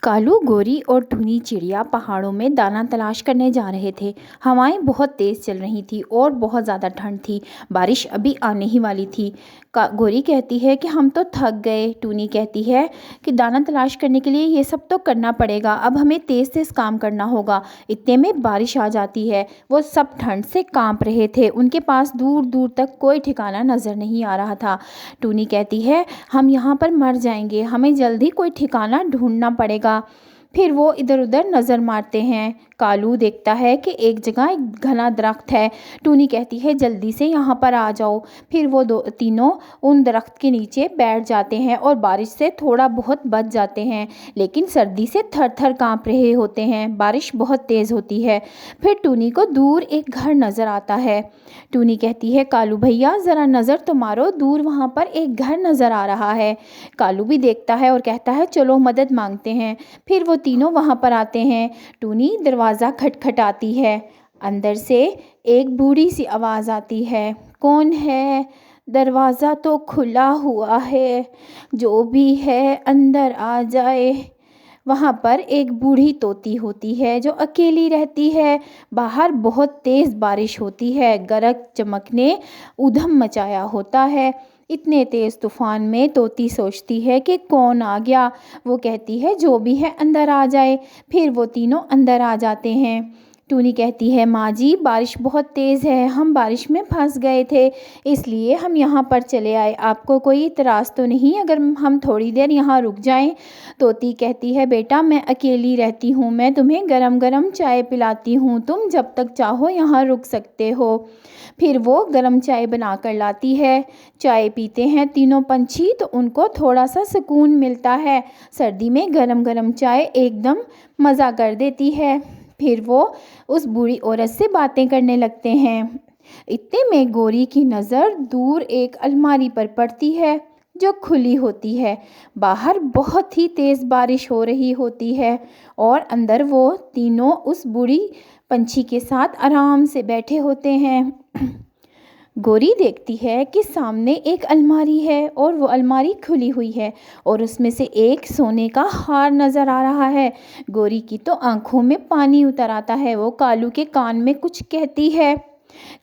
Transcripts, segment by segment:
कालू, गोरी और टूनी चिड़िया पहाड़ों में दाना तलाश करने जा रहे थे। हवाएं बहुत तेज चल रही थी और बहुत ज़्यादा ठंड थी। बारिश अभी आने ही वाली थी। गोरी कहती है कि हम तो थक गए। टूनी कहती है कि दाना तलाश करने के लिए ये सब तो करना पड़ेगा, अब हमें तेज़ तेज़ काम करना होगा। इतने में बारिश आ जाती है। वो सब ठंड से कांप रहे थे। उनके पास दूर दूर तक कोई ठिकाना नज़र नहीं आ रहा था। टूनी कहती है, हम यहाँ पर मर जाएंगे, हमें जल्दी कोई ठिकाना ढूंढना पड़ेगा। फिर वो इधर उधर नज़र मारते हैं। कालू देखता है कि एक जगह एक घना दरख्त है। टूनी कहती है, जल्दी से यहाँ पर आ जाओ। फिर वो तीनों उन दरख्त के नीचे बैठ जाते हैं और बारिश से थोड़ा बहुत बच जाते हैं, लेकिन सर्दी से थर थर काँप रहे होते हैं। बारिश बहुत तेज़ होती है। फिर टूनी को दूर एक घर नज़र आता है। टूनी कहती है, कालू भैया ज़रा नज़र तो मारो, दूर वहाँ पर एक घर नज़र आ रहा है। कालू भी देखता है और कहता है, चलो मदद मांगते हैं। फिर वो तीनों वहाँ पर आते हैं। टूनी दरवाज़ा खटखटाती है। अंदर से एक बूढ़ी सी आवाज़ आती है, कौन है? दरवाज़ा तो खुला हुआ है, जो भी है अंदर आ जाए। वहाँ पर एक बूढ़ी तोती होती है जो अकेली रहती है। बाहर बहुत तेज़ बारिश होती है, गरज चमक ने ऊधम मचाया होता है। इतने तेज़ तूफ़ान में तोती सोचती है कि कौन आ गया। वो कहती है, जो भी है अंदर आ जाए। फिर वो तीनों अंदर आ जाते हैं। टूनी कहती है, माँ जी बारिश बहुत तेज़ है, हम बारिश में फंस गए थे, इसलिए हम यहाँ पर चले आए। आपको कोई इतराज़ तो नहीं अगर हम थोड़ी देर यहाँ रुक जाएं? तोती कहती है, बेटा मैं अकेली रहती हूँ, मैं तुम्हें गरम गरम चाय पिलाती हूँ, तुम जब तक चाहो यहाँ रुक सकते हो। फिर वो गरम चाय बना कर लाती है। चाय पीते हैं तीनों पंछी तो उनको थोड़ा सा सुकून मिलता है। सर्दी में गरम गरम चाय एकदम मज़ा कर देती है। फिर वो उस बूढ़ी औरत से बातें करने लगते हैं। इतने में गोरी की नज़र दूर एक अलमारी पर पड़ती है जो खुली होती है। बाहर बहुत ही तेज़ बारिश हो रही होती है और अंदर वो तीनों उस बूढ़ी पंछी के साथ आराम से बैठे होते हैं। गोरी देखती है कि सामने एक अलमारी है और वो अलमारी खुली हुई है और उसमें से एक सोने का हार नज़र आ रहा है। गोरी की तो आंखों में पानी उतर आता है। वो कालू के कान में कुछ कहती है।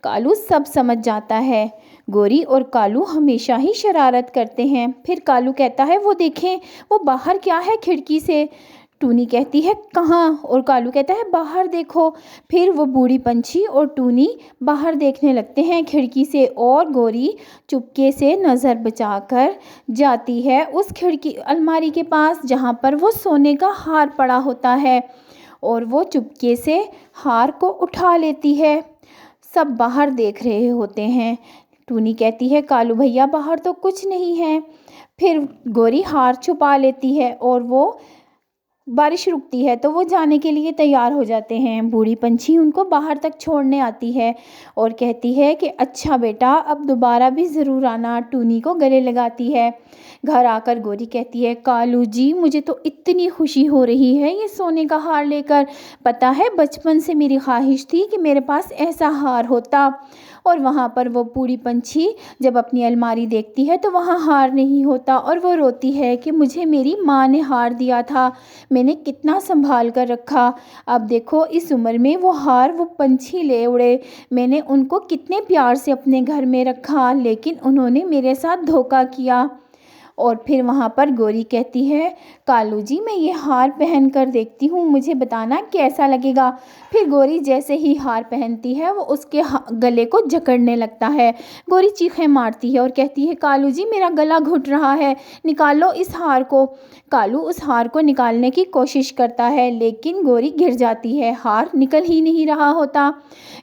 कालू सब समझ जाता है। गोरी और कालू हमेशा ही शरारत करते हैं। फिर कालू कहता है, वो देखें, वो बाहर क्या है खिड़की से? टूनी कहती है, कहाँ? और कालू कहता है, बाहर देखो। फिर वो बूढ़ी पंछी और टूनी बाहर देखने लगते हैं खिड़की से और गोरी चुपके से नज़र बचाकर जाती है उस खिड़की अलमारी के पास जहाँ पर वो सोने का हार पड़ा होता है और वो चुपके से हार को उठा लेती है। सब बाहर देख रहे होते हैं। टूनी कहती है, कालू भैया बाहर तो कुछ नहीं है। फिर गोरी हार छुपा लेती है और वो बारिश रुकती है तो वो जाने के लिए तैयार हो जाते हैं। बूढ़ी पंछी उनको बाहर तक छोड़ने आती है और कहती है कि अच्छा बेटा, अब दोबारा भी ज़रूर आना। टूनी को गले लगाती है। घर आकर गोरी कहती है, कालू जी मुझे तो इतनी खुशी हो रही है ये सोने का हार लेकर। पता है बचपन से मेरी ख्वाहिश थी कि मेरे पास ऐसा हार होता। और वहाँ पर वो बूढ़ी पंछी जब अपनी अलमारी देखती है तो वहाँ हार नहीं होता और वो रोती है कि मुझे मेरी माँ ने हार दिया था, मैंने कितना संभाल कर रखा। अब देखो इस उम्र में वो हार वो पंछी ले उड़े। मैंने उनको कितने प्यार से अपने घर में रखा, लेकिन उन्होंने मेरे साथ धोखा किया। और फिर वहाँ पर गोरी कहती है, कालू जी मैं ये हार पहन कर देखती हूँ, मुझे बताना कैसा लगेगा। फिर गोरी जैसे ही हार पहनती है वो उसके गले को जकड़ने लगता है। गोरी चीखें मारती है और कहती है, कालू जी मेरा गला घुट रहा है, निकालो इस हार को। कालू उस हार को निकालने की कोशिश करता है लेकिन गोरी गिर जाती है, हार निकल ही नहीं रहा होता।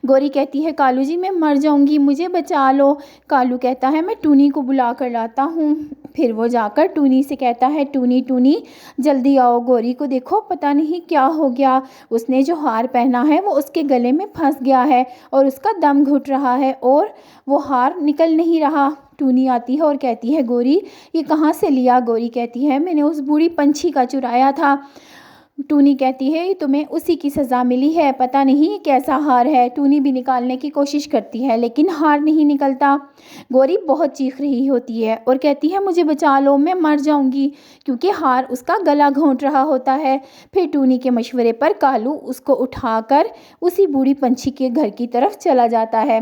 गोरी कहती है, कालू जी मैं मर जाऊंगी, मुझे बचा लो। कालू कहता है, मैं टूनी को बुला कर लाता हूँ। फिर वो जाकर टूनी से कहता है, टूनी टूनी जल्दी आओ, गोरी को देखो पता नहीं क्या हो गया, उसने जो हार पहना है वो उसके गले में फंस गया है और उसका दम घुट रहा है और वो हार निकल नहीं रहा। टूनी आती है और कहती है, गोरी ये कहाँ से लिया? गोरी कहती है, मैंने उस बूढ़ी पंछी का चुराया था। टूनी कहती है तुम्हें उसी की सज़ा मिली है, पता नहीं ये कैसा हार है। टूनी भी निकालने की कोशिश करती है लेकिन हार नहीं निकलता। गौरी बहुत चीख रही होती है और कहती है मुझे बचा लो, मैं मर जाऊंगी, क्योंकि हार उसका गला घोंट रहा होता है। फिर टूनी के मशवरे पर कालू उसको उठाकर उसी बूढ़ी पंछी के घर की तरफ चला जाता है।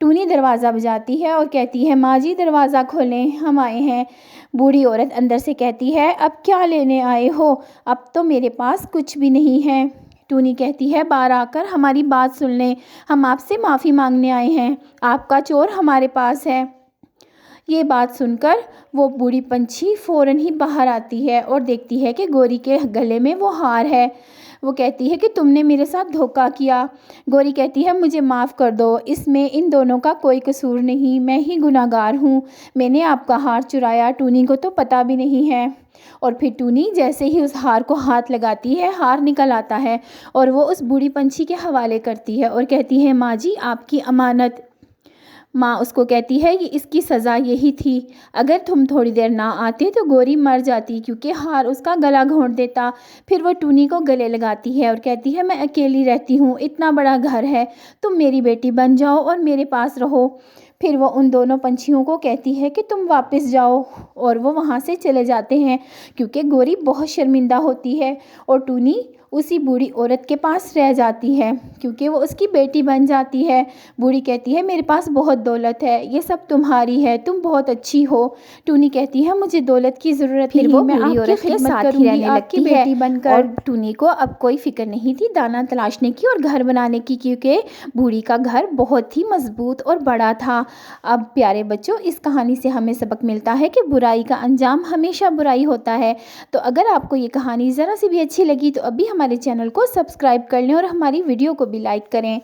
टूनी दरवाज़ा बजाती है और कहती है माँ जी दरवाज़ा खोलें, हम आए हैं। बूढ़ी औरत अंदर से कहती है अब क्या लेने आए हो, अब तो मेरे पास कुछ भी नहीं है। टूनी कहती है बाहर आकर हमारी बात सुन लें, हम आपसे माफ़ी मांगने आए हैं, आपका चोर हमारे पास है। ये बात सुनकर वो बूढ़ी पंछी फ़ौरन ही बाहर आती है और देखती है कि गौरी के गले में वो हार है। वो कहती है कि तुमने मेरे साथ धोखा किया। गौरी कहती है मुझे माफ़ कर दो, इसमें इन दोनों का कोई कसूर नहीं, मैं ही गुनहगार हूँ, मैंने आपका हार चुराया, टूनी को तो पता भी नहीं है। और फिर टूनी जैसे ही उस हार को हाथ लगाती है, हार निकल आता है और वो उस बूढ़ी पंछी के हवाले करती है और कहती है माँ जी आपकी अमानत। माँ उसको कहती है कि इसकी सज़ा यही थी, अगर तुम थोड़ी देर ना आते तो गौरी मर जाती, क्योंकि हार उसका गला घोंट देता। फिर वो टूनी को गले लगाती है और कहती है मैं अकेली रहती हूँ, इतना बड़ा घर है, तुम मेरी बेटी बन जाओ और मेरे पास रहो। फिर वो उन दोनों पंछियों को कहती है कि तुम वापस जाओ, और वो वहाँ से चले जाते हैं क्योंकि गौरी बहुत शर्मिंदा होती है और टूनी उसी बूढ़ी औरत के पास रह जाती है क्योंकि वो उसकी बेटी बन जाती है। बूढ़ी कहती है मेरे पास बहुत दौलत है, ये सब तुम्हारी है, तुम बहुत अच्छी हो। टूनी कहती है मुझे दौलत की ज़रूरत नहीं, मैं आपकी खिदमत करूंगी, आपकी बेटी बनकर। और टूनी को अब कोई फिक्र नहीं थी दाना तलाशने की और घर बनाने की, क्योंकि बूढ़ी का घर बहुत ही मजबूत और बड़ा था। अब प्यारे बच्चों, इस कहानी से हमें सबक मिलता है कि बुराई का अंजाम हमेशा बुराई होता है। तो अगर आपको ये कहानी ज़रा सी भी अच्छी लगी तो अभी हमारे चैनल को सब्सक्राइब कर लें और हमारी वीडियो को भी लाइक करें।